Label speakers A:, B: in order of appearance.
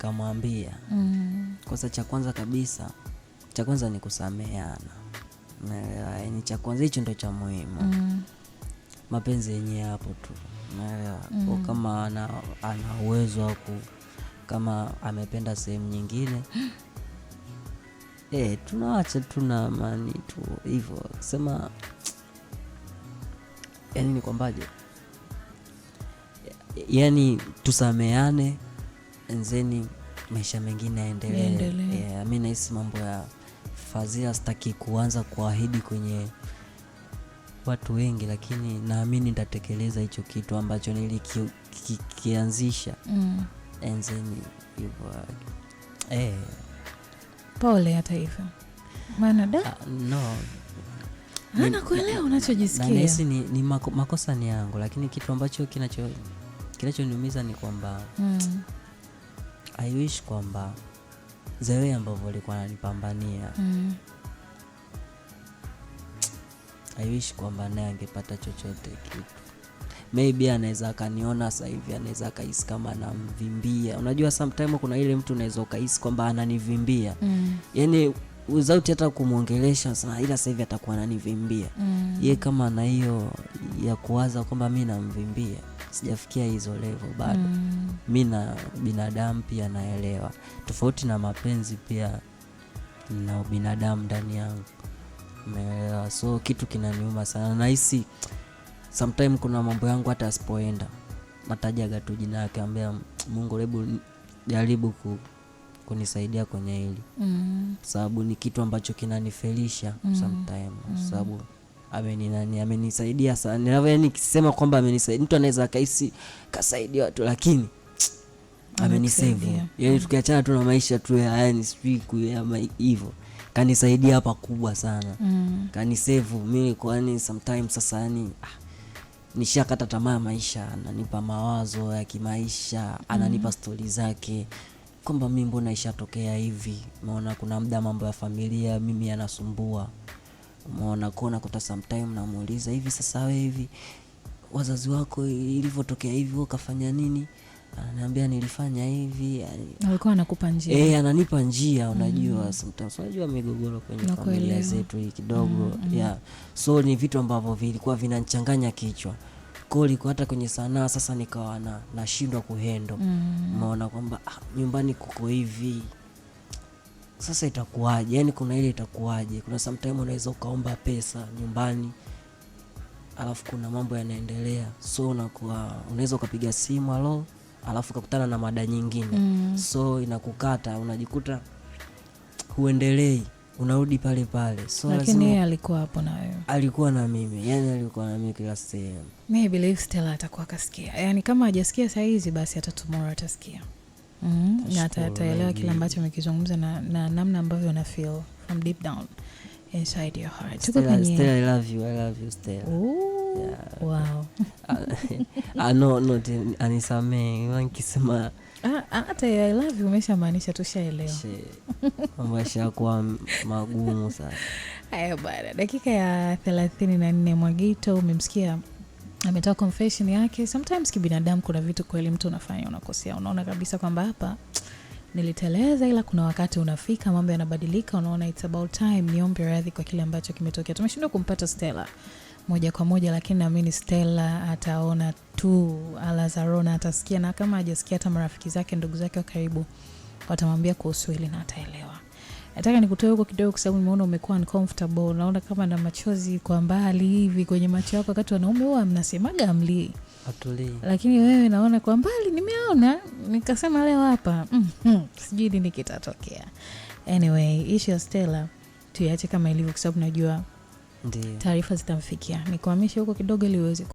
A: nikamwambia kosa cha kwanza kabisa, cha kwanza ni kusameheana. Unaelewa? Ni cha kwanza, hicho ndio cha muhimu. Mapenzi yenyewe hapo tu. Unaelewa? Kwa kama ana uwezo wa kama amependa sehemu nyingine tunaacha tuna amani tu hivyo. Sema yani ni kwambaje, yani tusameane enzeni maisha mengine yaendelee. Mimi nahisi mambo ya fadhila sitaki kuanza kuahidi kwenye watu wengi, lakini naamini nitatekeleza hicho kitu ambacho nilikianzisha. Enzeni hivyo.
B: Pole hata hivyo. Maana
A: no.
B: Nakuelewa unachojisikia.
A: Nahisi ni makosa ni yangu, lakini kitu ambacho kinachoniumiza ni kwamba I wish kwamba Zewe ambavyo alikuwa ananipambania I wish kwamba naye angepata chochote kitu. Maybe anaweza akaniona sasa hivi, anaweza akahisi kama anamvimbia. Unajua sometimes kuna ile mtu unaweza ukahisi kwamba ananivimbia. Yaani without hata kumuongelesha sana, ila sasa hivi atakuwa ananivimbia. Yeye kama na hiyo ya kuwaza kwamba mimi namvimbia, sijafikia hizo level bado. Mimi na binadamu pia naelewa. Tofauti na mapenzi pia na binadamu ndani yangu. Umeelewa? So kitu kinaniuma sana. Nahisi sometimes kuna mambo yangu hata asipoenda natajaga tu jina yake, ambia Mungu hebu jaribu kunisaidia kwenye hili. Sababu ni kitu ambacho kinanifelisha sometimes. Sababu amenisaidia sana. Yaani nikisema kwamba amenisaidia, mtu anaweza akahisi kasaidia watu, lakini amenisave. Yaani tukiachana tu na maisha tu yani siku hivyo, kanisaidia hapa kubwa sana. Kanisave mimi kwani sometimes sasa yani nishakata tamaa maisha, ananipa mawazo ya kimaisha, ananipa stori zake kwamba mimi mbona ishatokea hivi. Umeona kuna muda mambo ya familia mimi yanasumbua. Umeona kuona kuta sometimes namuuliza hivi, sasa wewe hivi wazazi wako ilivyotokea hivi ukafanya nini? Ananiambia nilifanya hivi.
B: Alikuwa anakupa njia.
A: Ananipa njia. Unajua sometimes unajua migogoro kwenye familia zetu hii kidogo. So ni vitu ambavyo vilikuwa vinanichanganya kichwa. Kwa hiyo hata kwenye sanaa sasa nikawa nashindwa kuhendo. Umeona kwamba nyumbani kuko hivi. Sasa itakuwaje? Yaani kuna ile itakuwaje? Kuna sometimes unaweza ukaomba pesa nyumbani, alafu kuna mambo yanaendelea. So unaweza ukapiga simu alafu ukakutana na mada nyingine. So inakukata, unajikuta huendelei, unarudi pale pale. So
B: lakini yeye alikuwa hapo na wewe. Alikuwa
A: na mimi. Yaani alikuwa na mimi kila sehemu.
B: Mimi believe Stella atakuwa kasikia. Yaani kama hajasikia saa hizi basi hata tomorrow atasikia. Na ataelewa kile ambacho umekizungumza na namna ambavyo una feel from deep down inside your heart.
A: Stella, I love you Stella.
B: Wow.
A: No, anisamee nikisema
B: hata I love you umeshamaanisha, tushaelewa.
A: Mambo yashakuwa magumu sana.
B: Haya bwana, dakika ya 34 Mwagito umemsikia ametoa confession yake. Sometimes kibinadamu kuna vitu kweli mtu unafanya unakosea, unaona kabisa kwamba hapa niliteleza, ila kuna wakati unafika mambo yanabadilika, unaona it's about time niombe radhi kwa kile ambacho kimetokea. Tumeshindwa kumpata Stella moja kwa moja, lakini naamini Stella ataona tu, Alazarona atasikia, na kama hajasikia hata marafiki zake, ndugu zake wa karibu watamwambia kuhusu hili na ataelewa. Nataka nikutoe huko kidogo kwa sababu nimeona umekuwa uncomfortable. Naona kama na machozi kwa mbali hivi kwenye macho yako, wakati wanaume huwa mnasemaga amli
A: atuli,
B: lakini wewe naona kwa mbali. Nimeona nikasema leo hapa sijui nini kitatokea. Anyway, issue ya Stella tuiache kama ilivyo kwa sababu najua taarifa zitamfikia. Nikuhamishe huko kidogo ili uweze